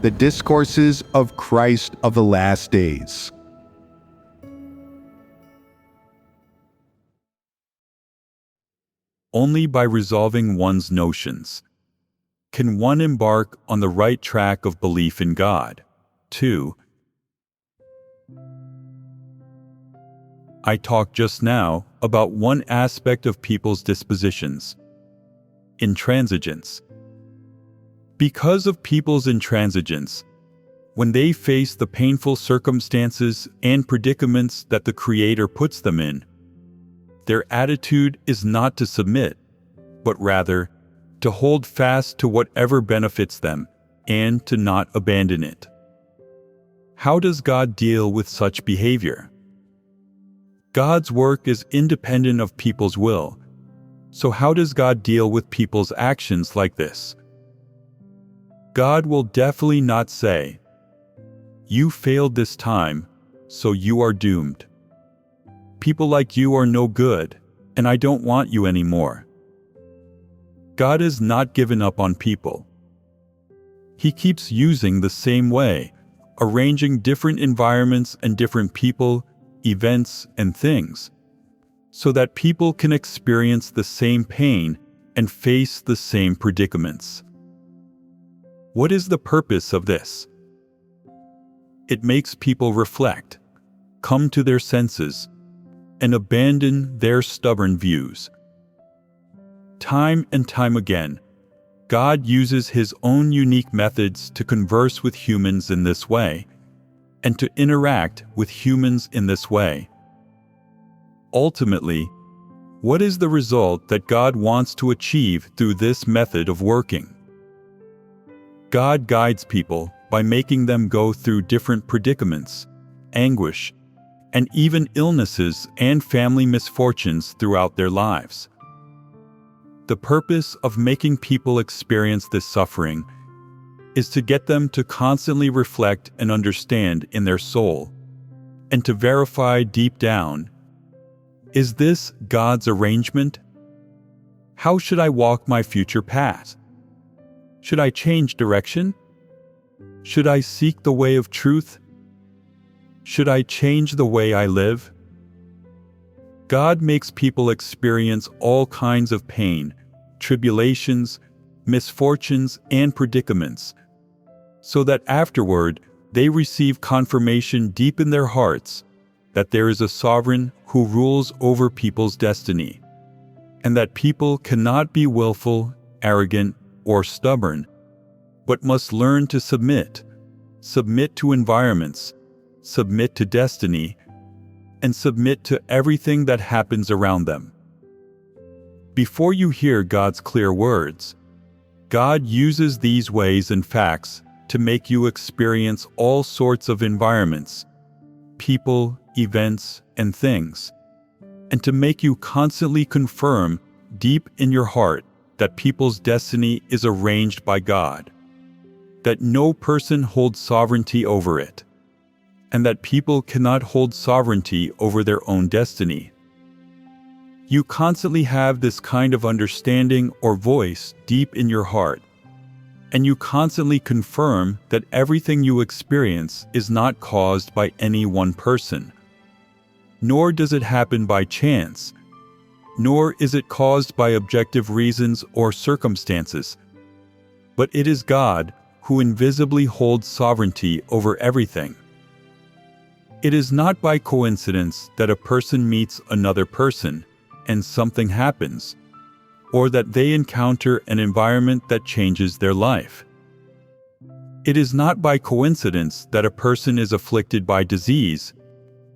The Discourses of Christ of the Last Days. Only by resolving one's notions can one embark on the right track of belief in God. 2. I talked just now about one aspect of people's dispositions: intransigence. Because of people's intransigence, when they face the painful circumstances and predicaments that the Creator puts them in, their attitude is not to submit, but rather to hold fast to whatever benefits them and to not abandon it. How does God deal with such behavior? God's work is independent of people's will, so how does God deal with people's actions like this? God will definitely not say, "You failed this time, so you are doomed. People like you are no good, and I don't want you anymore." God has not given up on people. He keeps using the same way, arranging different environments and different people, events, and things, so that people can experience the same pain and face the same predicaments. What is the purpose of this? It makes people reflect, come to their senses, and abandon their stubborn views. Time and time again, God uses His own unique methods to converse with humans in this way, and to interact with humans in this way. Ultimately, what is the result that God wants to achieve through this method of working? God guides people by making them go through different predicaments, anguish, and even illnesses and family misfortunes throughout their lives. The purpose of making people experience this suffering is to get them to constantly reflect and understand in their soul, and to verify deep down, is this God's arrangement? How should I walk my future path? Should I change direction? Should I seek the way of truth? Should I change the way I live? God makes people experience all kinds of pain, tribulations, misfortunes, and predicaments, so that afterward they receive confirmation deep in their hearts that there is a sovereign who rules over people's destiny, and that people cannot be willful, arrogant, or stubborn, but must learn to submit to environments, submit to destiny, and submit to everything that happens around them. Before you hear God's clear words, God uses these ways and facts to make you experience all sorts of environments, people, events, and things, and to make you constantly confirm deep in your heart that people's destiny is arranged by God, that no person holds sovereignty over it, and that people cannot hold sovereignty over their own destiny. You constantly have this kind of understanding or voice deep in your heart, and you constantly confirm that everything you experience is not caused by any one person, nor does it happen by chance, nor is it caused by objective reasons or circumstances, but it is God who invisibly holds sovereignty over everything. It is not by coincidence that a person meets another person and something happens, or that they encounter an environment that changes their life. It is not by coincidence that a person is afflicted by disease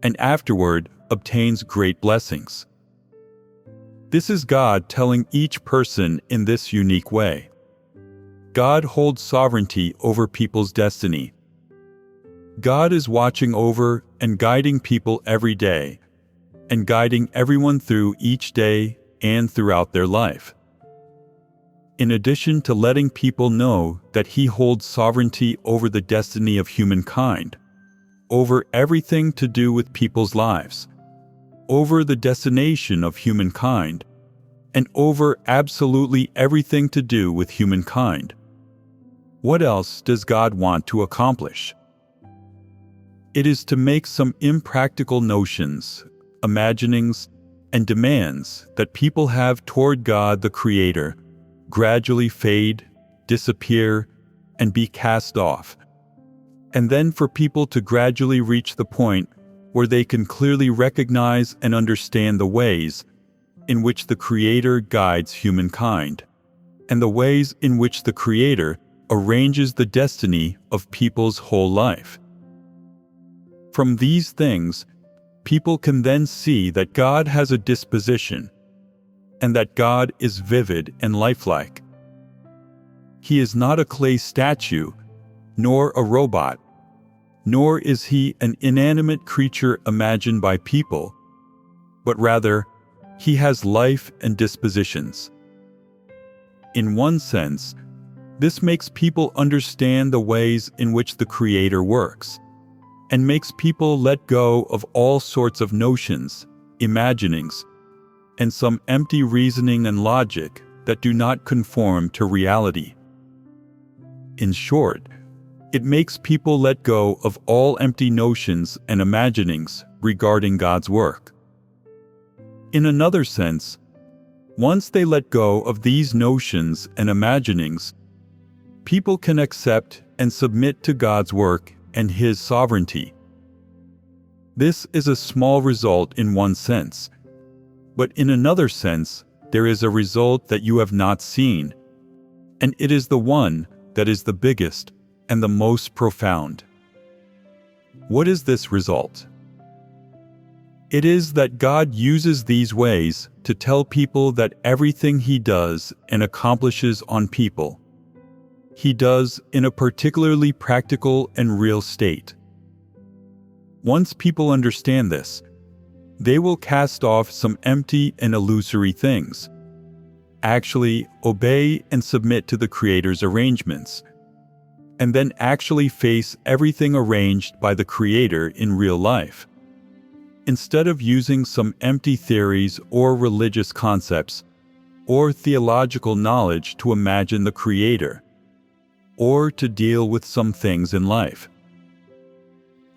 and afterward obtains great blessings. This is God telling each person in this unique way. God holds sovereignty over people's destiny. God is watching over and guiding people every day, and guiding everyone through each day and throughout their life. In addition to letting people know that He holds sovereignty over the destiny of humankind, over everything to do with people's lives, over the destination of humankind, and over absolutely everything to do with humankind, What else does God want to accomplish? It is to make some impractical notions, imaginings, and demands that people have toward God the Creator gradually fade, disappear, and be cast off, and then for people to gradually reach the point where they can clearly recognize and understand the ways in which the Creator guides humankind, and the ways in which the Creator arranges the destiny of people's whole life. From these things, people can then see that God has a disposition, and that God is vivid and lifelike. He is not a clay statue, nor a robot, nor is he an inanimate creature imagined by people, but rather, he has life and dispositions. In one sense, this makes people understand the ways in which the Creator works, and makes people let go of all sorts of notions, imaginings, and some empty reasoning and logic that do not conform to reality. In short, it makes people let go of all empty notions and imaginings regarding God's work. In another sense, once they let go of these notions and imaginings, people can accept and submit to God's work and His sovereignty. This is a small result in one sense, but in another sense, there is a result that you have not seen, and it is the one that is the biggest and the most profound. What is this result? It is that God uses these ways to tell people that everything He does and accomplishes on people, He does in a particularly practical and real state. Once people understand this, they will cast off some empty and illusory things, actually obey and submit to the Creator's arrangements, and then actually face everything arranged by the Creator in real life, instead of using some empty theories or religious concepts or theological knowledge to imagine the Creator, or to deal with some things in life.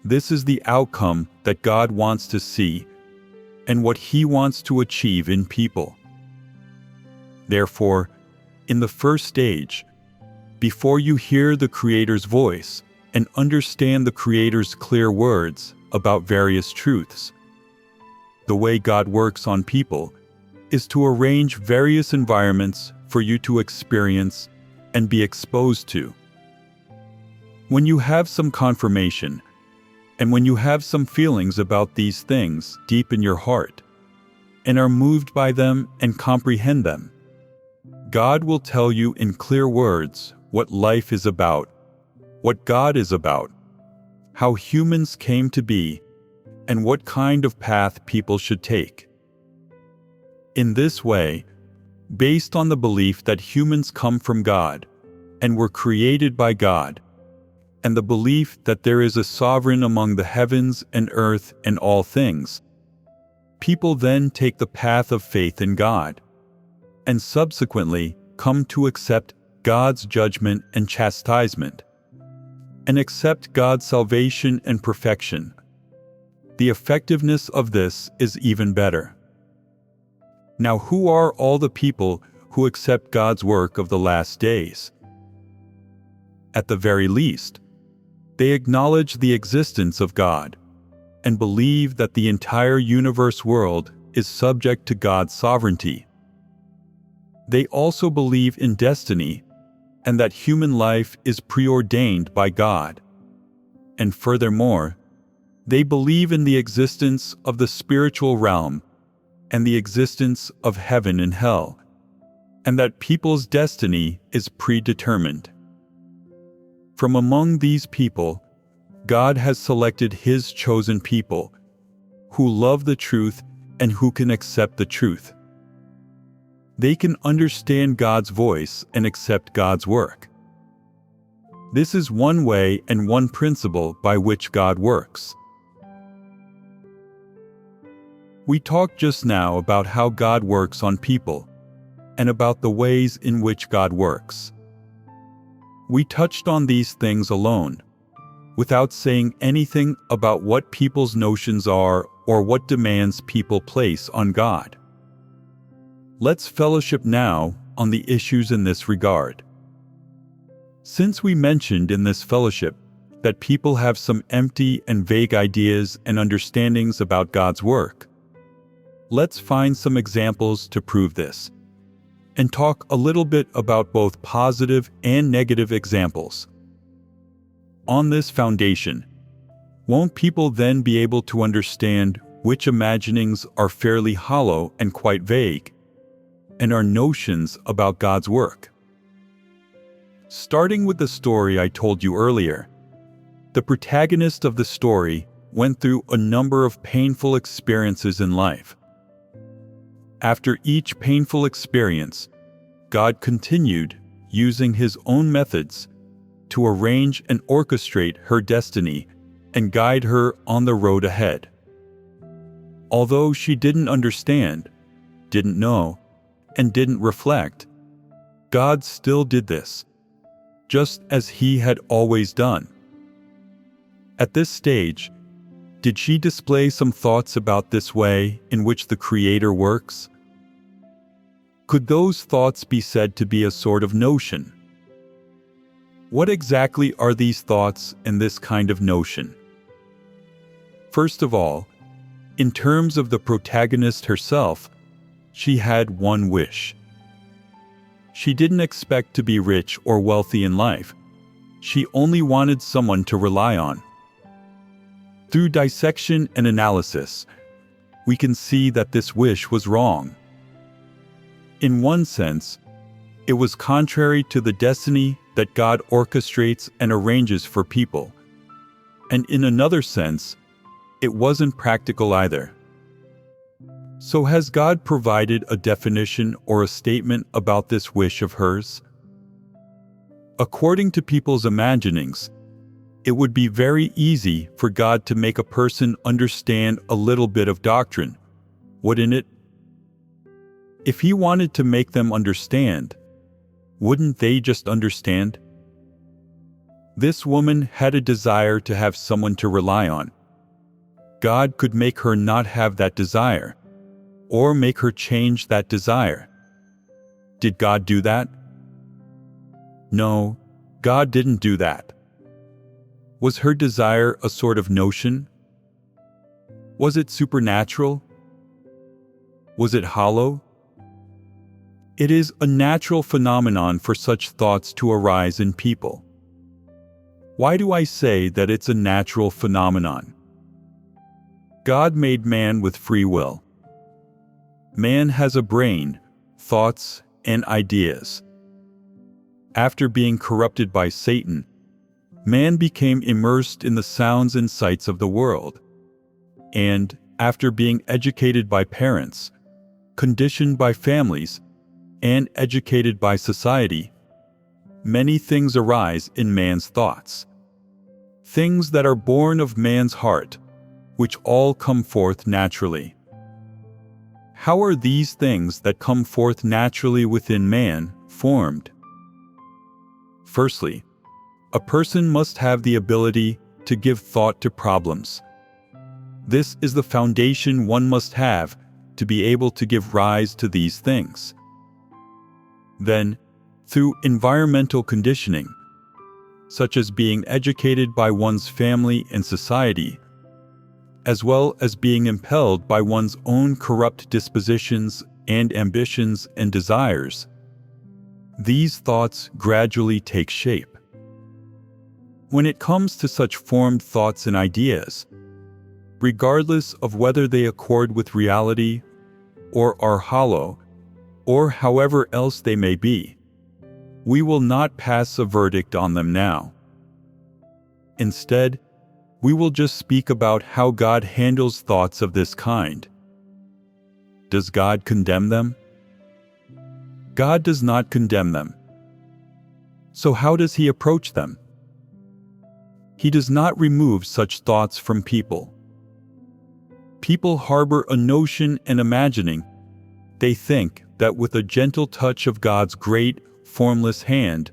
This is the outcome that God wants to see and what He wants to achieve in people. Therefore, in the first stage, before you hear the Creator's voice and understand the Creator's clear words about various truths, the way God works on people is to arrange various environments for you to experience and be exposed to. When you have some confirmation, and when you have some feelings about these things deep in your heart, and are moved by them and comprehend them, God will tell you in clear words what life is about, what God is about, how humans came to be, and what kind of path people should take. In this way, based on the belief that humans come from God and were created by God, and the belief that there is a sovereign among the heavens and earth and all things, people then take the path of faith in God, and subsequently come to accept God's judgment and chastisement, and accept God's salvation and perfection. The effectiveness of this is even better. Now, who are all the people who accept God's work of the last days? At the very least, they acknowledge the existence of God and believe that the entire universe world is subject to God's sovereignty. They also believe in destiny and that human life is preordained by God. And furthermore, they believe in the existence of the spiritual realm and the existence of heaven and hell, and that people's destiny is predetermined. From among these people, God has selected His chosen people, who love the truth and who can accept the truth. They can understand God's voice and accept God's work. This is one way and one principle by which God works. We talked just now about how God works on people, and about the ways in which God works. We touched on these things alone, without saying anything about what people's notions are or what demands people place on God. Let's fellowship now on the issues in this regard. Since we mentioned in this fellowship that people have some empty and vague ideas and understandings about God's work, let's find some examples to prove this, and talk a little bit about both positive and negative examples. On this foundation, won't people then be able to understand which imaginings are fairly hollow and quite vague, and are notions about God's work? Starting with the story I told you earlier, the protagonist of the story went through a number of painful experiences in life. After each painful experience, God continued using His own methods to arrange and orchestrate her destiny and guide her on the road ahead. Although she didn't understand, didn't know, and didn't reflect, God still did this, just as He had always done. At this stage, did she display some thoughts about this way in which the Creator works? Could those thoughts be said to be a sort of notion? What exactly are these thoughts and this kind of notion? First of all, in terms of the protagonist herself, she had one wish. She didn't expect to be rich or wealthy in life. She only wanted someone to rely on. Through dissection and analysis, we can see that this wish was wrong. In one sense, it was contrary to the destiny that God orchestrates and arranges for people, and in another sense, it wasn't practical either. So has God provided a definition or a statement about this wish of hers? According to people's imaginings, it would be very easy for God to make a person understand a little bit of doctrine, wouldn't it? If He wanted to make them understand, wouldn't they just understand? This woman had a desire to have someone to rely on. God could make her not have that desire, or make her change that desire. Did God do that? No, God didn't do that. Was her desire a sort of notion? Was it supernatural? Was it hollow? It is a natural phenomenon for such thoughts to arise in people. Why do I say that it's a natural phenomenon? God made man with free will. Man has a brain, thoughts, and ideas. After being corrupted by Satan, man became immersed in the sounds and sights of the world. And, after being educated by parents, conditioned by families, and educated by society, many things arise in man's thoughts. Things that are born of man's heart, which all come forth naturally. How are these things that come forth naturally within man formed? Firstly, a person must have the ability to give thought to problems. This is the foundation one must have to be able to give rise to these things. Then, through environmental conditioning, such as being educated by one's family and society, as well as being impelled by one's own corrupt dispositions and ambitions and desires, these thoughts gradually take shape. When it comes to such formed thoughts and ideas, regardless of whether they accord with reality or are hollow, or however else they may be, we will not pass a verdict on them now. Instead, we will just speak about how God handles thoughts of this kind. Does God condemn them? God does not condemn them. So how does He approach them? He does not remove such thoughts from people. People harbor a notion and imagining. They think that with a gentle touch of God's great, formless hand,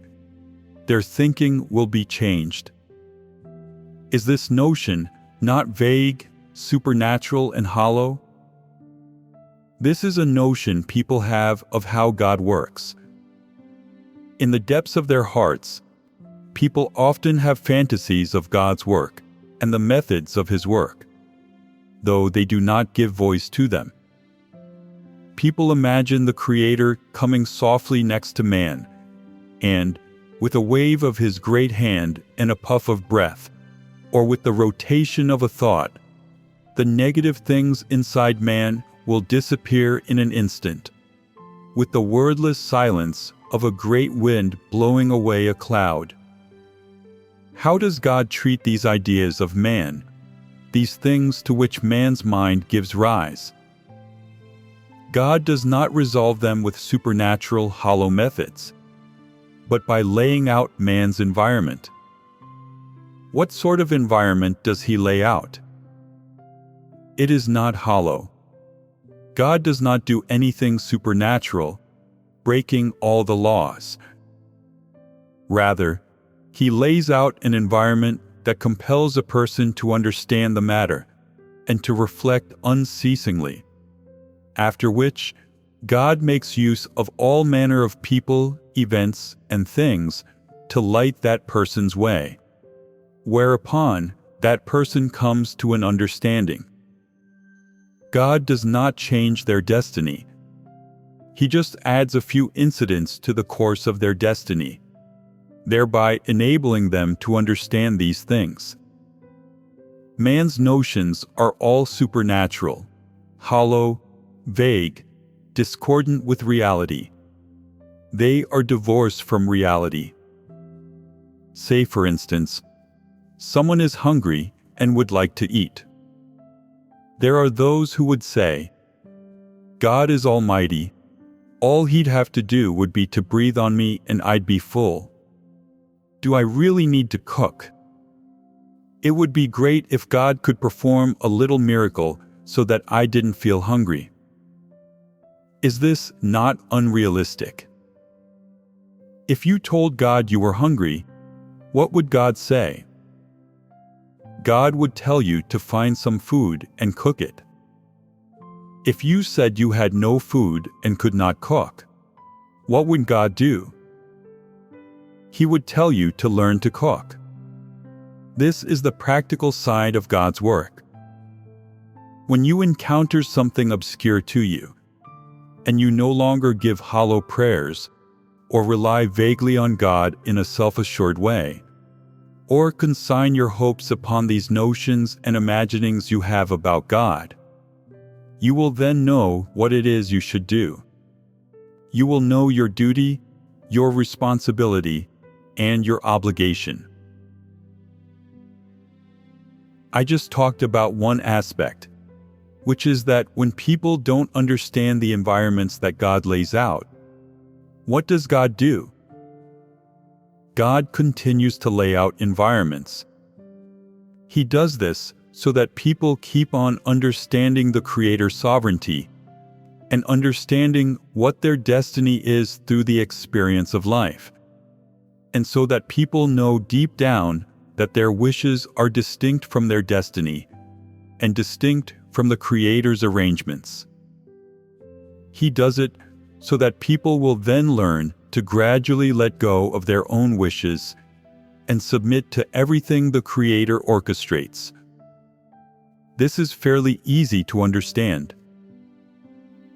their thinking will be changed. Is this notion not vague, supernatural, and hollow? This is a notion people have of how God works. In the depths of their hearts, people often have fantasies of God's work and the methods of His work, though they do not give voice to them. People imagine the Creator coming softly next to man, and, with a wave of His great hand and a puff of breath, or with the rotation of a thought, the negative things inside man will disappear in an instant, with the wordless silence of a great wind blowing away a cloud. How does God treat these ideas of man, these things to which man's mind gives rise? God does not resolve them with supernatural, hollow methods, but by laying out man's environment. What sort of environment does He lay out? It is not hollow. God does not do anything supernatural, breaking all the laws. Rather, He lays out an environment that compels a person to understand the matter and to reflect unceasingly, after which God makes use of all manner of people, events, and things to light that person's way, whereupon that person comes to an understanding. God does not change their destiny. He just adds a few incidents to the course of their destiny, thereby enabling them to understand these things. Man's notions are all supernatural, hollow, vague, discordant with reality. They are divorced from reality. Say, for instance, someone is hungry and would like to eat. There are those who would say, God is almighty. All He'd have to do would be to breathe on me and I'd be full. Do I really need to cook? It would be great if God could perform a little miracle so that I didn't feel hungry. Is this not unrealistic? If you told God you were hungry, what would God say? God would tell you to find some food and cook it. If you said you had no food and could not cook, what would God do? He would tell you to learn to cook. This is the practical side of God's work. When you encounter something obscure to you, and you no longer give hollow prayers, or rely vaguely on God in a self-assured way, or consign your hopes upon these notions and imaginings you have about God, you will then know what it is you should do. You will know your duty, your responsibility, and your obligation. I just talked about one aspect, which is that when people don't understand the environments that God lays out, what does God do? God continues to lay out environments. He does this so that people keep on understanding the Creator's sovereignty and understanding what their destiny is through the experience of life, and so that people know deep down that their wishes are distinct from their destiny and distinct from the Creator's arrangements. He does it so that people will then learn to gradually let go of their own wishes and submit to everything the Creator orchestrates. This is fairly easy to understand.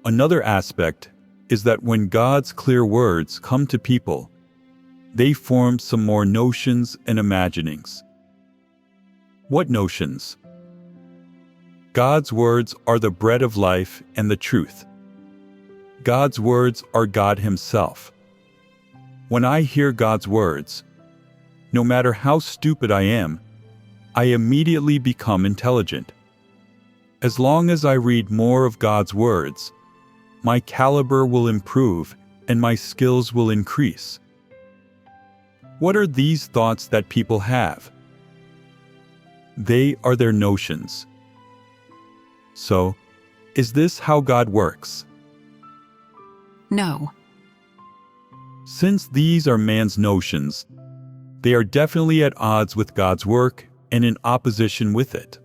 Another aspect is that when God's clear words come to people, they form some more notions and imaginings. What notions? God's words are the bread of life and the truth. God's words are God Himself. When I hear God's words, no matter how stupid I am, I immediately become intelligent. As long as I read more of God's words, my caliber will improve and my skills will increase. What are these thoughts that people have? They are their notions. So, is this how God works? No. Since these are man's notions, They are definitely at odds with God's work and in opposition with it.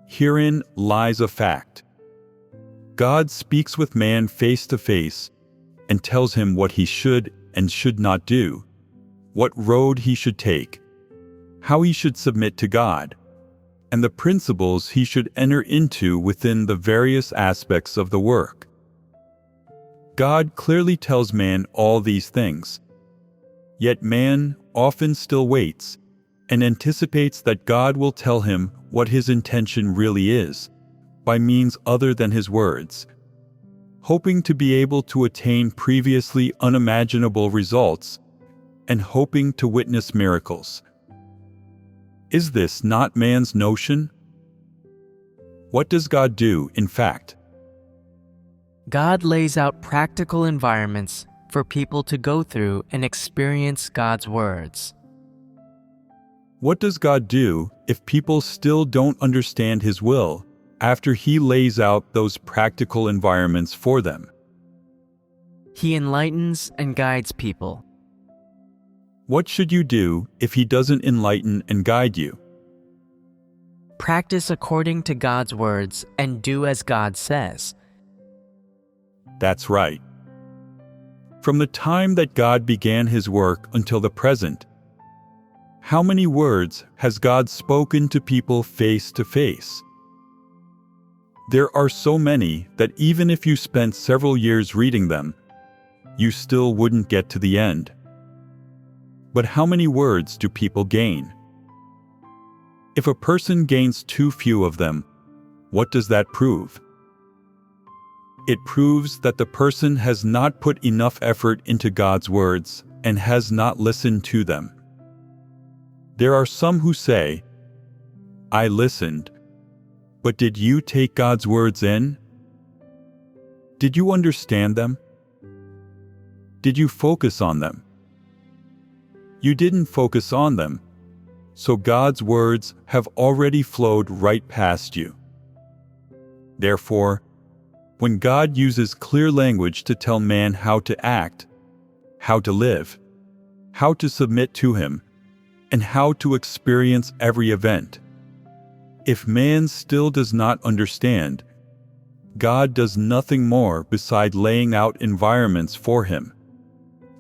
Herein lies a fact. God speaks with man face to face and tells him what he should and should not do, what road he should take, how he should submit to God, and the principles he should enter into within the various aspects of the work. God clearly tells man all these things. Yet man often still waits and anticipates that God will tell him what his intention really is, by means other than his words, hoping to be able to attain previously unimaginable results and hoping to witness miracles. Is this not man's notion? What does God do, in fact? God lays out practical environments for people to go through and experience God's words. What does God do if people still don't understand His will after He lays out those practical environments for them? He enlightens and guides people. What should you do if He doesn't enlighten and guide you? Practice according to God's words and do as God says. That's right. From the time that God began His work until the present, how many words has God spoken to people face to face? There are so many that even if you spent several years reading them, you still wouldn't get to the end. But how many words do people gain? If a person gains too few of them, what does that prove? It proves that the person has not put enough effort into God's words and has not listened to them. There are some who say, "I listened, but did you take God's words in? Did you understand them? Did you focus on them?" You didn't focus on them, so God's words have already flowed right past you. Therefore, when God uses clear language to tell man how to act, how to live, how to submit to Him, and how to experience every event, if man still does not understand, God does nothing more beside laying out environments for him,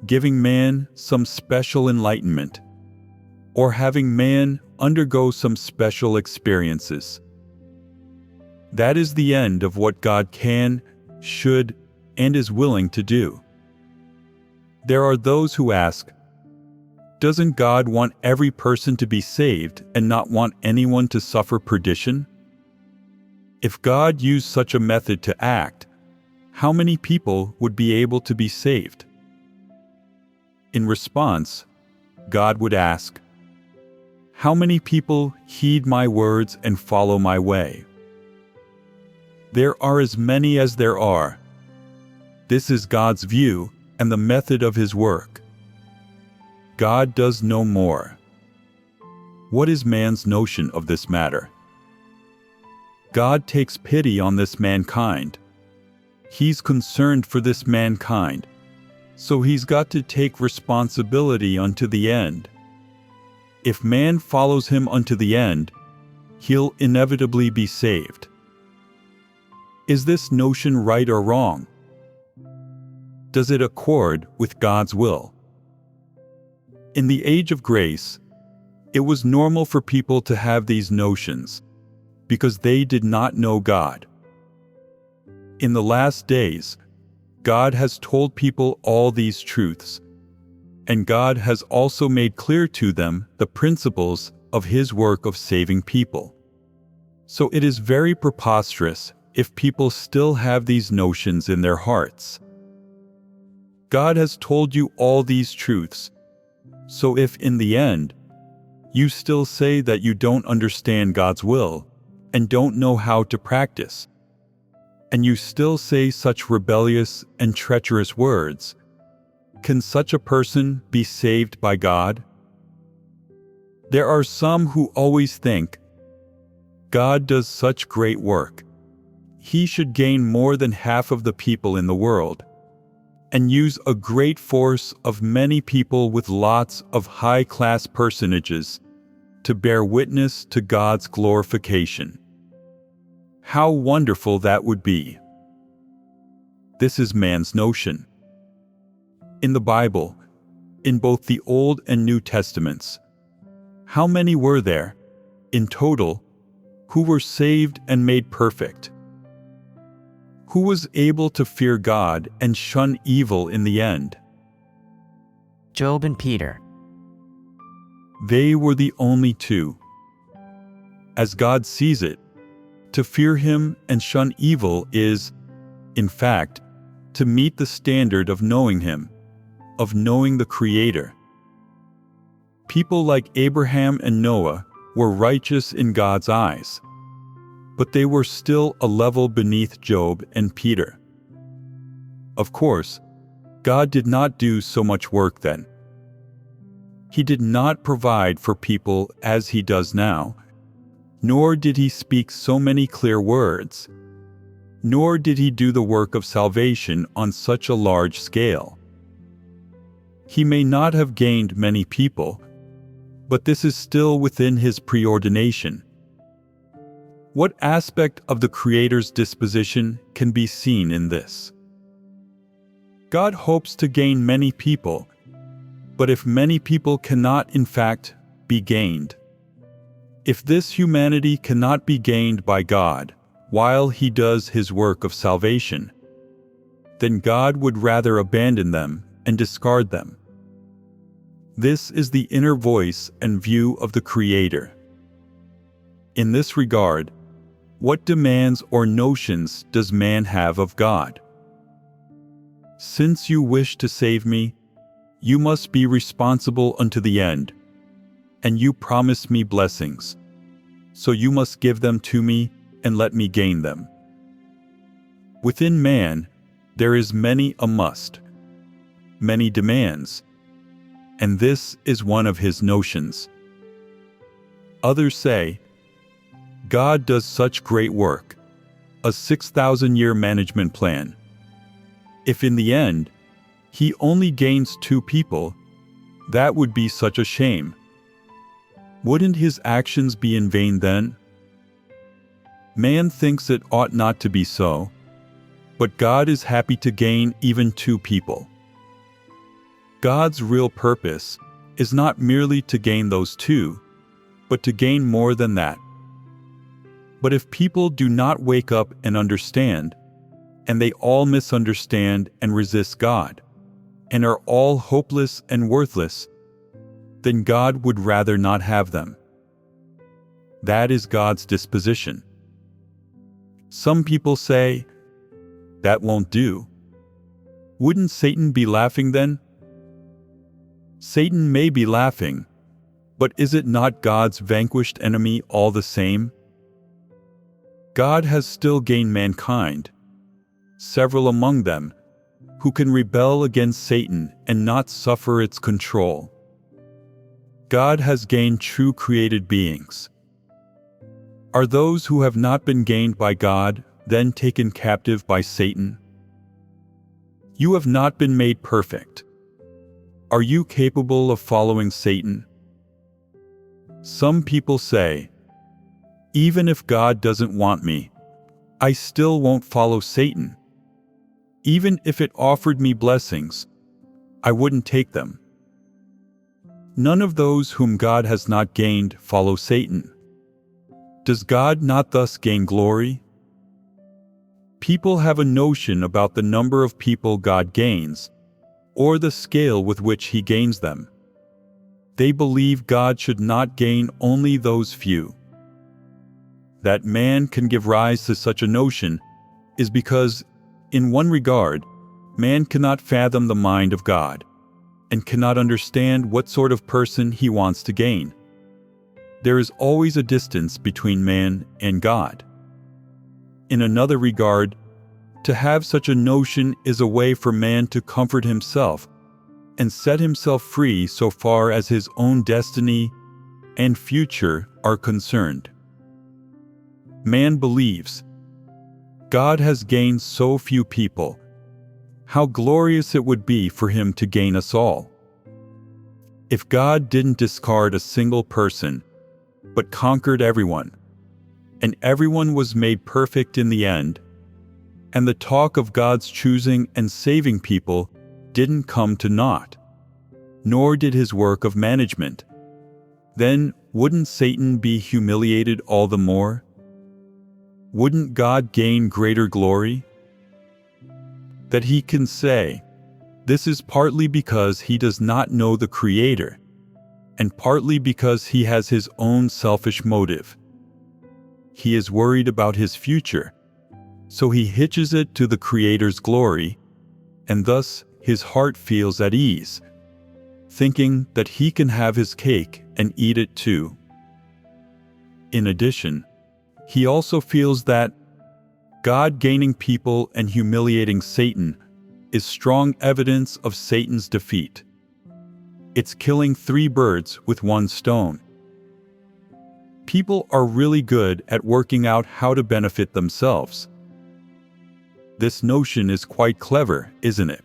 giving man some special enlightenment, or having man undergo some special experiences. That is the end of what God can, should, and is willing to do. There are those who ask, doesn't God want every person to be saved and not want anyone to suffer perdition? If God used such a method to act, how many people would be able to be saved? In response, God would ask, how many people heed my words and follow my way? There are as many as there are. This is God's view and the method of His work. God does no more. What is man's notion of this matter? God takes pity on this mankind. He's concerned for this mankind, so He's got to take responsibility unto the end. If man follows Him unto the end, he'll inevitably be saved. Is this notion right or wrong? Does it accord with God's will? In the age of grace, it was normal for people to have these notions because they did not know God. In the last days, God has told people all these truths, and God has also made clear to them the principles of His work of saving people. So it is very preposterous if people still have these notions in their hearts. God has told you all these truths, so if in the end, you still say that you don't understand God's will and don't know how to practice, and you still say such rebellious and treacherous words, can such a person be saved by God? There are some who always think, God does such great work. He should gain more than half of the people in the world. and use a great force of many people with lots of high-class personages to bear witness to God's glorification. How wonderful that would be! This is man's notion. In the Bible, in both the Old and New Testaments, how many were there, in total, who were saved and made perfect? Who was able to fear God and shun evil in the end? Job and Peter. They were the only two. As God sees it, to fear Him and shun evil is, in fact, to meet the standard of knowing Him, of knowing the Creator. People like Abraham and Noah were righteous in God's eyes, but they were still a level beneath Job and Peter. Of course, God did not do so much work then. He did not provide for people as He does now, nor did He speak so many clear words, nor did He do the work of salvation on such a large scale. He may not have gained many people, but this is still within His preordination. What aspect of the Creator's disposition can be seen in this? God hopes to gain many people, but if many people cannot in fact be gained, if this humanity cannot be gained by God while He does His work of salvation, then God would rather abandon them and discard them. This is the inner voice and view of the Creator. In this regard, what demands or notions does man have of God? Since you wish to save me, you must be responsible unto the end, and you promise me blessings, so you must give them to me and let me gain them. Within man, there is many a must, many demands, and this is one of his notions. Others say, God does such great work, a 6,000-year management plan. If in the end, He only gains 2 people, that would be such a shame. Wouldn't His actions be in vain then? Man thinks it ought not to be so, but God is happy to gain even 2 people. God's real purpose is not merely to gain those 2, but to gain more than that. But if people do not wake up and understand, and they all misunderstand and resist God, and are all hopeless and worthless, then God would rather not have them. That is God's disposition. Some people say, that won't do. Wouldn't Satan be laughing then? Satan may be laughing, but is it not God's vanquished enemy all the same? God has still gained mankind, several among them, who can rebel against Satan and not suffer its control. God has gained true created beings. Are those who have not been gained by God then taken captive by Satan? You have not been made perfect. Are you capable of following Satan? Some people say, even if God doesn't want me, I still won't follow Satan. Even if it offered me blessings, I wouldn't take them. None of those whom God has not gained follow Satan. Does God not thus gain glory? People have a notion about the number of people God gains, or the scale with which He gains them. They believe God should not gain only those few. That man can give rise to such a notion is because, in one regard, man cannot fathom the mind of God, and cannot understand what sort of person He wants to gain. There is always a distance between man and God. In another regard, to have such a notion is a way for man to comfort himself and set himself free so far as his own destiny and future are concerned. Man believes, God has gained so few people. how glorious it would be for him to gain us all. If God didn't discard a single person, but conquered everyone, and everyone was made perfect in the end, and the talk of God's choosing and saving people didn't come to naught, nor did his work of management, then wouldn't Satan be humiliated all the more? Wouldn't God gain greater glory? That he can say, this is partly because he does not know the Creator, and partly because he has his own selfish motive. He is worried about his future, so he hitches it to the Creator's glory, and thus his heart feels at ease, thinking that he can have his cake and eat it too. In addition, he also feels that God gaining people and humiliating Satan is strong evidence of Satan's defeat. It's killing 3 birds with 1 stone. People are really good at working out how to benefit themselves. This notion is quite clever, isn't it?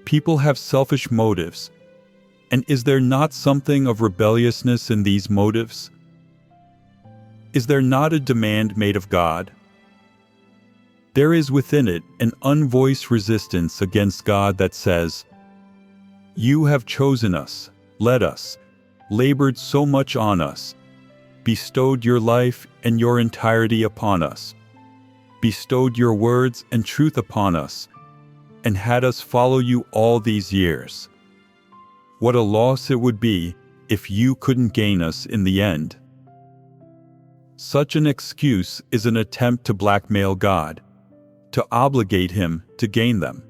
People have selfish motives, and is there not something of rebelliousness in these motives? Is there not a demand made of God? There is within it an unvoiced resistance against God that says, "You have chosen us, led us, labored so much on us, bestowed your life and your entirety upon us, bestowed your words and truth upon us, and had us follow you all these years. What a loss it would be if you couldn't gain us in the end." Such an excuse is an attempt to blackmail God, to obligate him to gain them.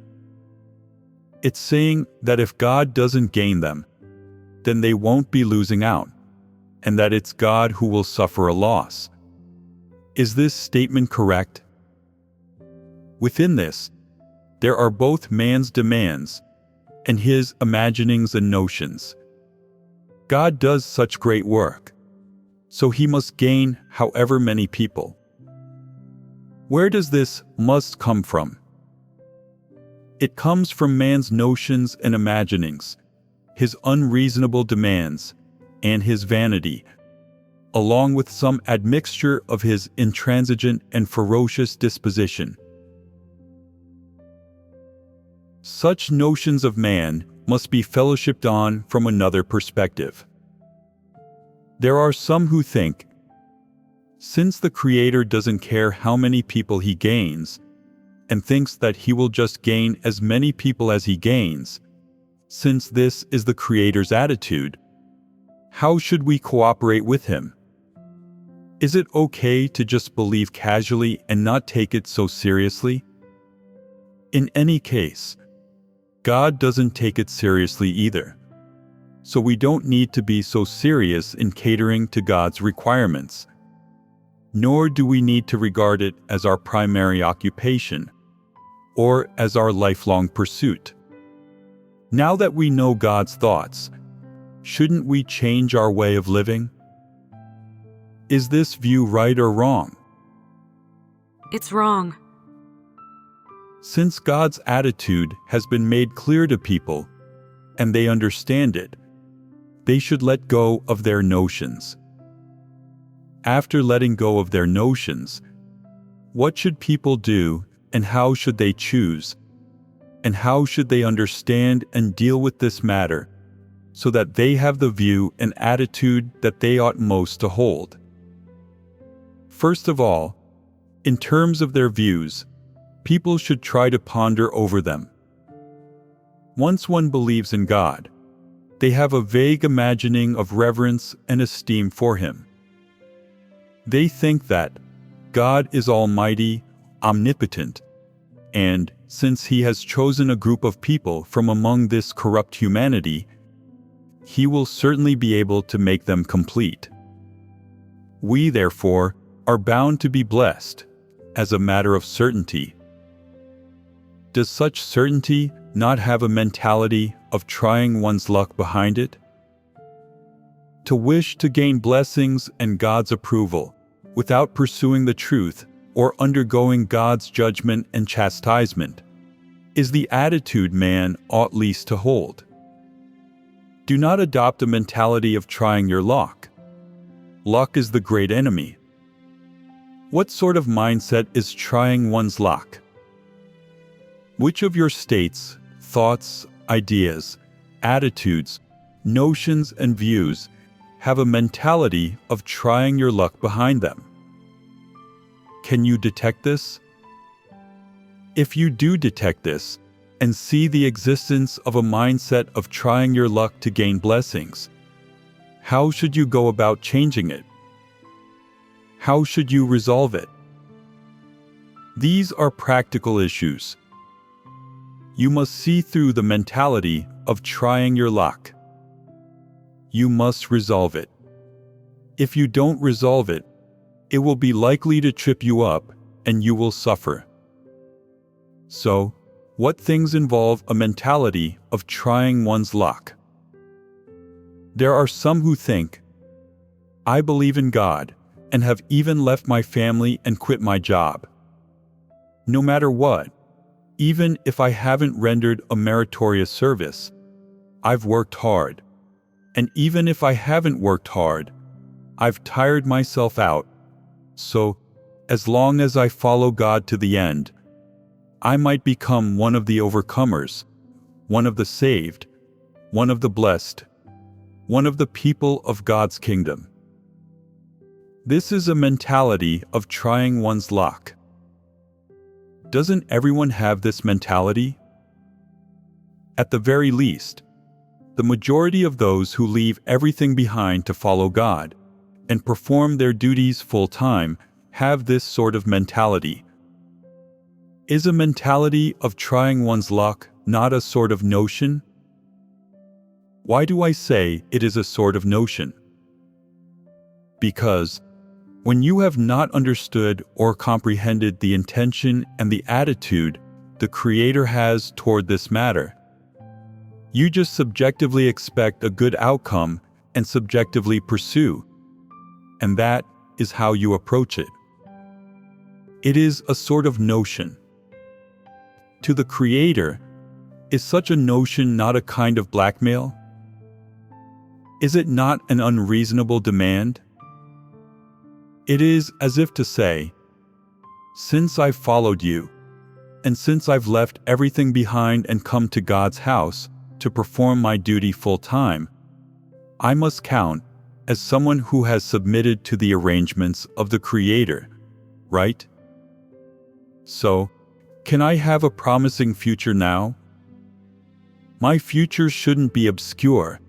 It's saying that if God doesn't gain them, then they won't be losing out, and that it's God who will suffer a loss. Is this statement correct? Within this, there are both man's demands and his imaginings and notions. God does such great work, so he must gain however many people. Where does this must come from? It comes from man's notions and imaginings, his unreasonable demands, and his vanity, along with some admixture of his intransigent and ferocious disposition. Such notions of man must be fellowshipped on from another perspective. There are some who think, since the Creator doesn't care how many people he gains, and thinks that he will just gain as many people as he gains, since this is the Creator's attitude, how should we cooperate with him? Is it okay to just believe casually and not take it so seriously? In any case, God doesn't take it seriously either, so we don't need to be so serious in catering to God's requirements. Nor do we need to regard it as our primary occupation, or as our lifelong pursuit. Now that we know God's thoughts, shouldn't we change our way of living? Is this view right or wrong? It's wrong. Since God's attitude has been made clear to people, and they understand it, they should let go of their notions. After letting go of their notions, what should people do, and how should they choose? And how should they understand and deal with this matter, so that they have the view and attitude that they ought most to hold? First of all, in terms of their views, people should try to ponder over them. Once one believes in God, they have a vague imagining of reverence and esteem for him. They think that God is almighty, omnipotent, and since he has chosen a group of people from among this corrupt humanity, he will certainly be able to make them complete. We, therefore, are bound to be blessed, as a matter of certainty. Does such certainty not have a mentality of trying one's luck behind it? To wish to gain blessings and God's approval without pursuing the truth or undergoing God's judgment and chastisement is the attitude man ought least to hold. Do not adopt a mentality of trying your luck. Luck is the great enemy. What sort of mindset is trying one's luck? Which of your states, thoughts, ideas, attitudes, notions, and views have a mentality of trying your luck behind them? Can you detect this? If you do detect this, and see the existence of a mindset of trying your luck to gain blessings, how should you go about changing it? How should you resolve it? These are practical issues. You must see through the mentality of trying your luck. You must resolve it. If you don't resolve it, it will be likely to trip you up and you will suffer. So, what things involve a mentality of trying one's luck? There are some who think, I believe in God and have even left my family and quit my job. No matter what, even if I haven't rendered a meritorious service, I've worked hard. And even if I haven't worked hard, I've tired myself out. So, as long as I follow God to the end, I might become one of the overcomers, one of the saved, one of the blessed, one of the people of God's kingdom. This is a mentality of trying one's luck. Doesn't everyone have this mentality? At the very least, the majority of those who leave everything behind to follow God and perform their duties full-time have this sort of mentality. Is a mentality of trying one's luck not a sort of notion? Why do I say it is a sort of notion? Because when you have not understood or comprehended the intention and the attitude the Creator has toward this matter, you just subjectively expect a good outcome and subjectively pursue, and that is how you approach it. It is a sort of notion. To the Creator, is such a notion not a kind of blackmail? Is it not an unreasonable demand? It is as if to say, since I've followed you, and since I've left everything behind and come to God's house to perform my duty full-time, I must count as someone who has submitted to the arrangements of the Creator, right? So, can I have a promising future now? My future shouldn't be obscure.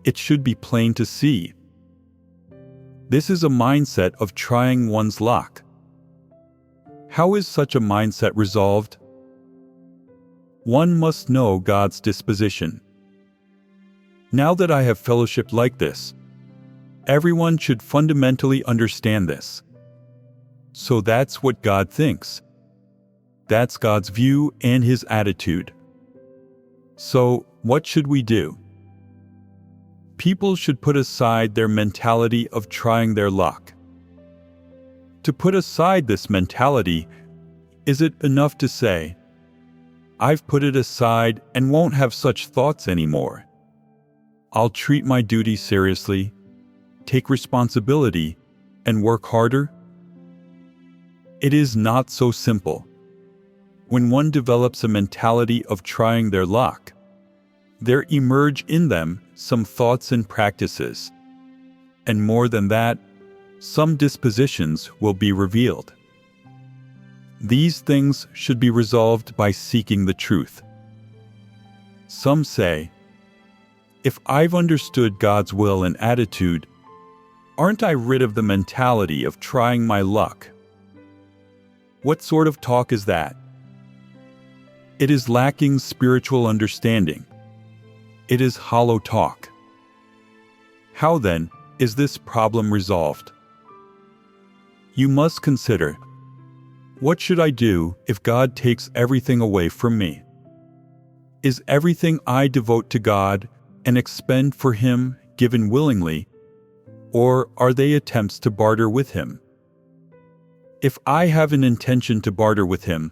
It should be plain to see. This is a mindset of trying one's luck. How is such a mindset resolved? One must know God's disposition. Now that I have fellowshiped like this, everyone should fundamentally understand this. So that's what God thinks. That's God's view and His attitude. So, what should we do? People should put aside their mentality of trying their luck. To put aside this mentality, is it enough to say, I've put it aside and won't have such thoughts anymore? I'll treat my duty seriously, take responsibility, and work harder? It is not so simple. When one develops a mentality of trying their luck, there emerge in them some thoughts and practices. And more than that, some dispositions will be revealed. These things should be resolved by seeking the truth. Some say, if I've understood God's will and attitude, aren't I rid of the mentality of trying my luck? What sort of talk is that? It is lacking spiritual understanding. It is hollow talk. How then is this problem resolved? You must consider, what should I do if God takes everything away from me? Is everything I devote to God and expend for Him given willingly, or are they attempts to barter with Him? If I have an intention to barter with Him,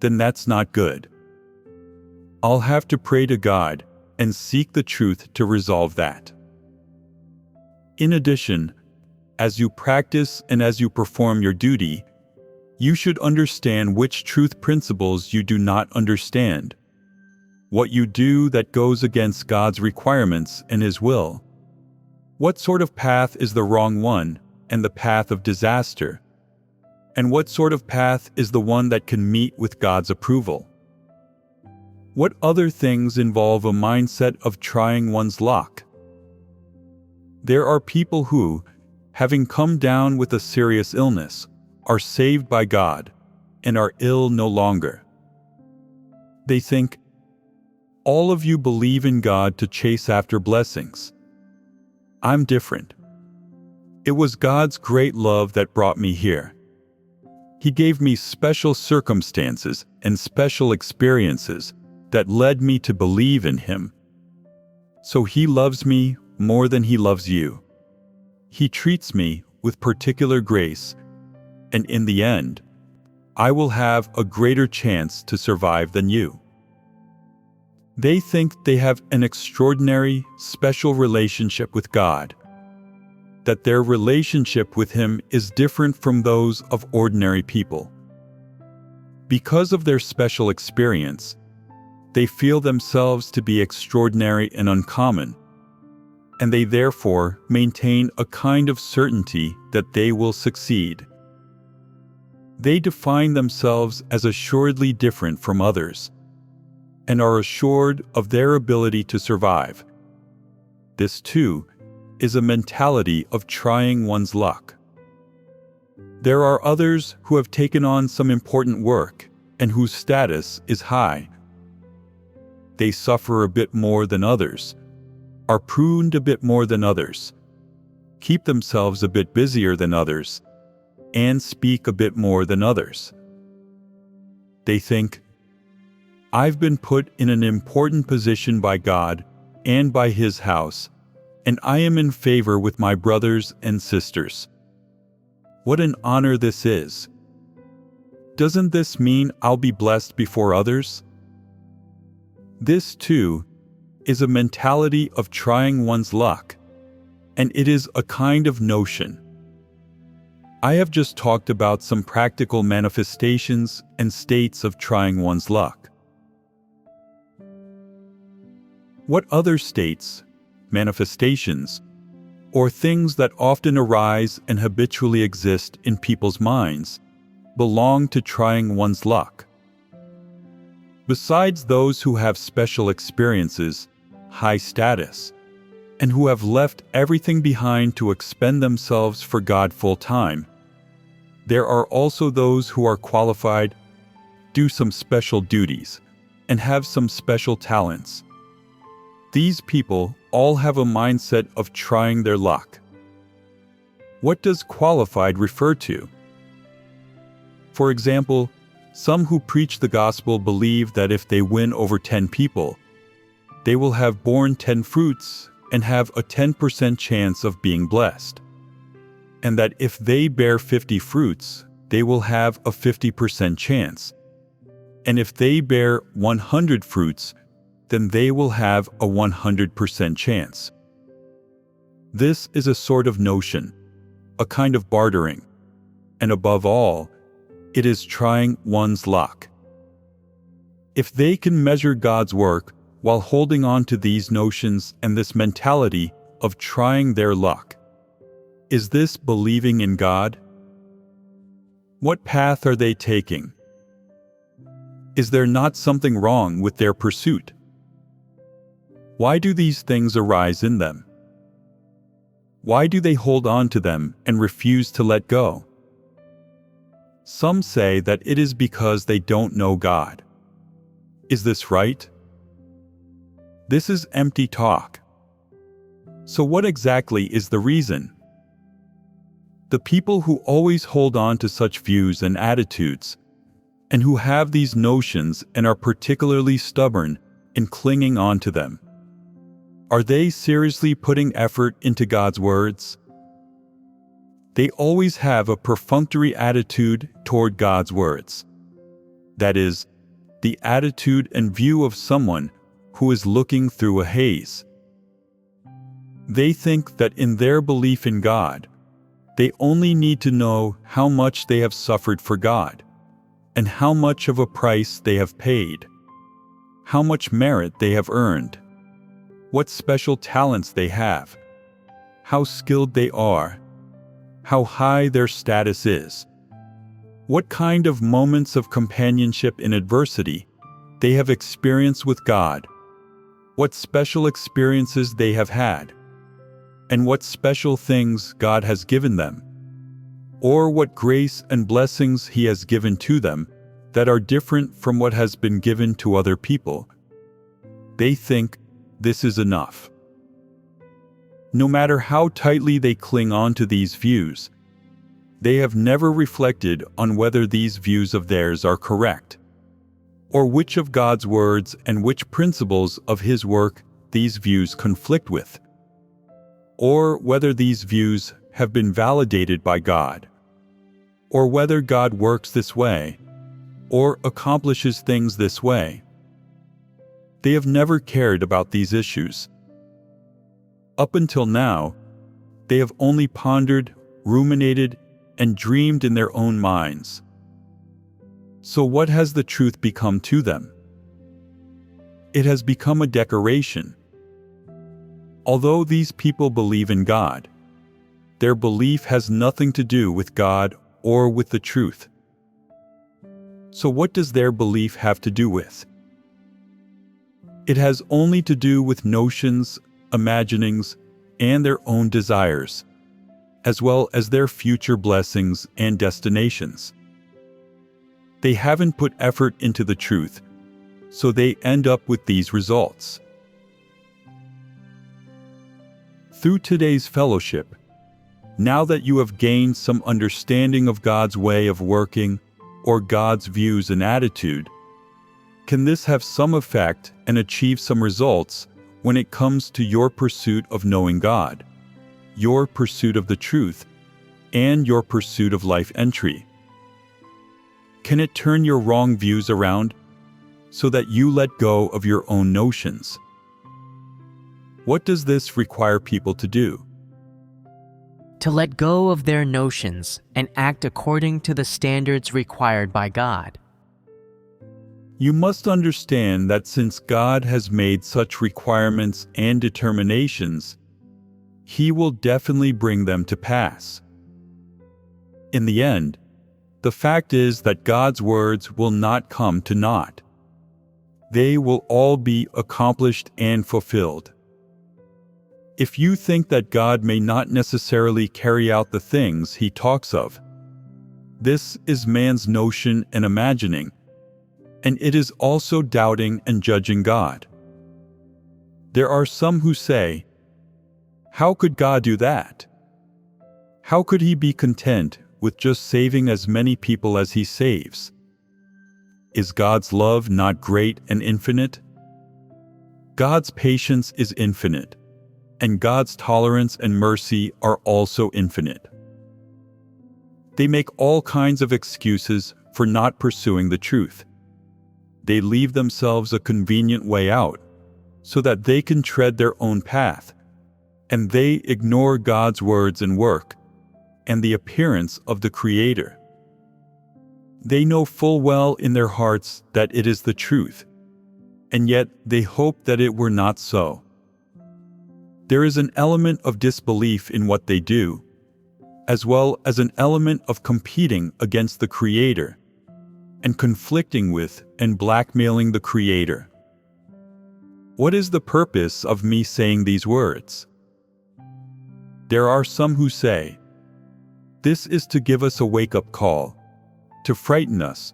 then that's not good. I'll have to pray to God and seek the truth to resolve that. In addition, as you practice and as you perform your duty, you should understand which truth principles you do not understand, what you do that goes against God's requirements and His will, what sort of path is the wrong one and the path of disaster, and what sort of path is the one that can meet with God's approval. What other things involve a mindset of trying one's luck? There are people who, having come down with a serious illness, are saved by God and are ill no longer. They think, all of you believe in God to chase after blessings. I'm different. It was God's great love that brought me here. He gave me special circumstances and special experiences that led me to believe in Him. So He loves me more than He loves you. He treats me with particular grace, and in the end, I will have a greater chance to survive than you. They think they have an extraordinary, special relationship with God, that their relationship with Him is different from those of ordinary people. Because of their special experience, they feel themselves to be extraordinary and uncommon, and they therefore maintain a kind of certainty that they will succeed. They define themselves as assuredly different from others, and are assured of their ability to survive. This, too, is a mentality of trying one's luck. There are others who have taken on some important work and whose status is high. They suffer a bit more than others, are pruned a bit more than others, keep themselves a bit busier than others, and speak a bit more than others. They think, I've been put in an important position by God and by His house, and I am in favor with my brothers and sisters. What an honor this is! Doesn't this mean I'll be blessed before others? This, too, is a mentality of trying one's luck, and it is a kind of notion. I have just talked about some practical manifestations and states of trying one's luck. What other states, manifestations, or things that often arise and habitually exist in people's minds belong to trying one's luck? Besides those who have special experiences, high status, and who have left everything behind to expend themselves for God full time, there are also those who are qualified, do some special duties, and have some special talents. These people all have a mindset of trying their luck. What does qualified refer to? For example, some who preach the gospel believe that if they win over 10 people, they will have borne 10 fruits and have a 10% chance of being blessed, and that if they bear 50 fruits, they will have a 50% chance, and if they bear 100 fruits, then they will have a 100% chance. This is a sort of notion, a kind of bartering, and above all, it is trying one's luck. If they can measure God's work while holding on to these notions and this mentality of trying their luck, is this believing in God? What path are they taking? Is there not something wrong with their pursuit? Why do these things arise in them? Why do they hold on to them and refuse to let go? Some say that it is because they don't know God. Is this right? This is empty talk. So what exactly is the reason? The people who always hold on to such views and attitudes, and who have these notions and are particularly stubborn in clinging on to them, are they seriously putting effort into God's words? They always have a perfunctory attitude toward God's words. That is, the attitude and view of someone who is looking through a haze. They think that in their belief in God, they only need to know how much they have suffered for God, and how much of a price they have paid, how much merit they have earned, what special talents they have, how skilled they are, how high their status is, what kind of moments of companionship in adversity they have experienced with God, what special experiences they have had, and what special things God has given them, or what grace and blessings He has given to them that are different from what has been given to other people. They think this is enough. No matter how tightly they cling on to these views, they have never reflected on whether these views of theirs are correct, or which of God's words and which principles of His work these views conflict with, or whether these views have been validated by God, or whether God works this way, or accomplishes things this way. They have never cared about these issues. Up until now, they have only pondered, ruminated, and dreamed in their own minds. So what has the truth become to them? It has become a decoration. Although these people believe in God, their belief has nothing to do with God or with the truth. So what does their belief have to do with? It has only to do with notions, imaginings, and their own desires, as well as their future blessings and destinations. They haven't put effort into the truth, so they end up with these results. Through today's fellowship, now that you have gained some understanding of God's way of working or God's views and attitude, can this have some effect and achieve some results when it comes to your pursuit of knowing God, your pursuit of the truth, and your pursuit of life entry? Can it turn your wrong views around so that you let go of your own notions? What does this require people to do? To let go of their notions and act according to the standards required by God. You must understand that since God has made such requirements and determinations, He will definitely bring them to pass. In the end, the fact is that God's words will not come to naught. They will all be accomplished and fulfilled. If you think that God may not necessarily carry out the things He talks of, this is man's notion and imagining, and it is also doubting and judging God. There are some who say, "How could God do that? How could He be content with just saving as many people as He saves? Is God's love not great and infinite? God's patience is infinite, and God's tolerance and mercy are also infinite." They make all kinds of excuses for not pursuing the truth. They leave themselves a convenient way out so that they can tread their own path, and they ignore God's words and work and the appearance of the Creator. They know full well in their hearts that it is the truth, and yet they hope that it were not so. There is an element of disbelief in what they do, as well as an element of competing against the Creator and conflicting with and blackmailing the Creator. What is the purpose of me saying these words? There are some who say, this is to give us a wake-up call, to frighten us,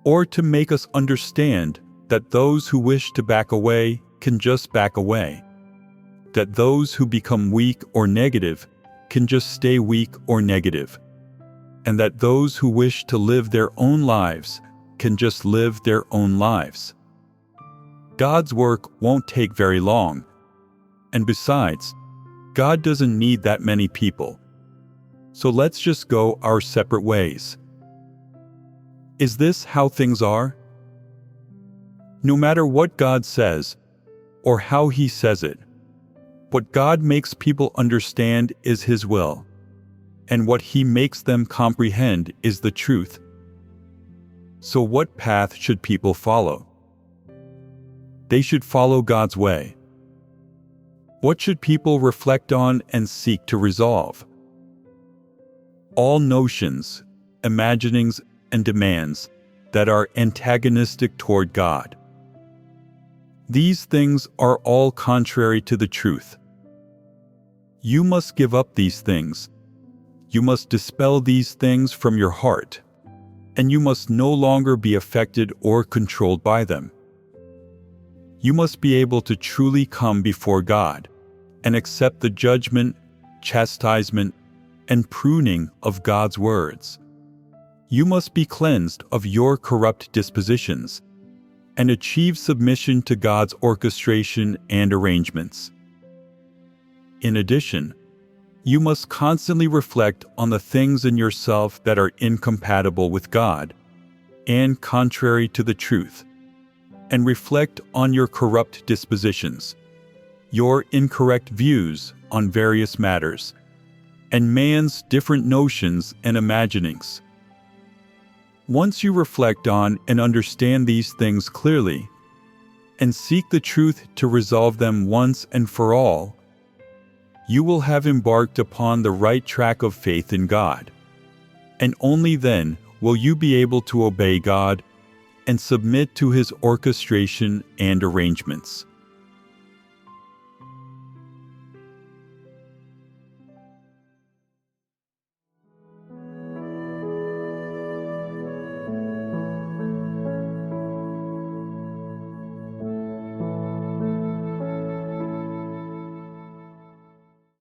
or to make us understand that those who wish to back away can just back away, that those who become weak or negative can just stay weak or negative, and that those who wish to live their own lives can just live their own lives. God's work won't take very long, and besides, God doesn't need that many people. So let's just go our separate ways. Is this how things are? No matter what God says, or how He says it, what God makes people understand is His will, and what He makes them comprehend is the truth. So what path should people follow? They should follow God's way. What should people reflect on and seek to resolve? All notions, imaginings, and demands that are antagonistic toward God. These things are all contrary to the truth. You must give up these things. You must dispel these things from your heart, and you must no longer be affected or controlled by them. You must be able to truly come before God and accept the judgment, chastisement, and pruning of God's words. You must be cleansed of your corrupt dispositions and achieve submission to God's orchestration and arrangements. In addition, you must constantly reflect on the things in yourself that are incompatible with God and contrary to the truth, and reflect on your corrupt dispositions, your incorrect views on various matters, and man's different notions and imaginings. Once you reflect on and understand these things clearly, and seek the truth to resolve them once and for all, you will have embarked upon the right track of faith in God, and only then will you be able to obey God and submit to His orchestration and arrangements.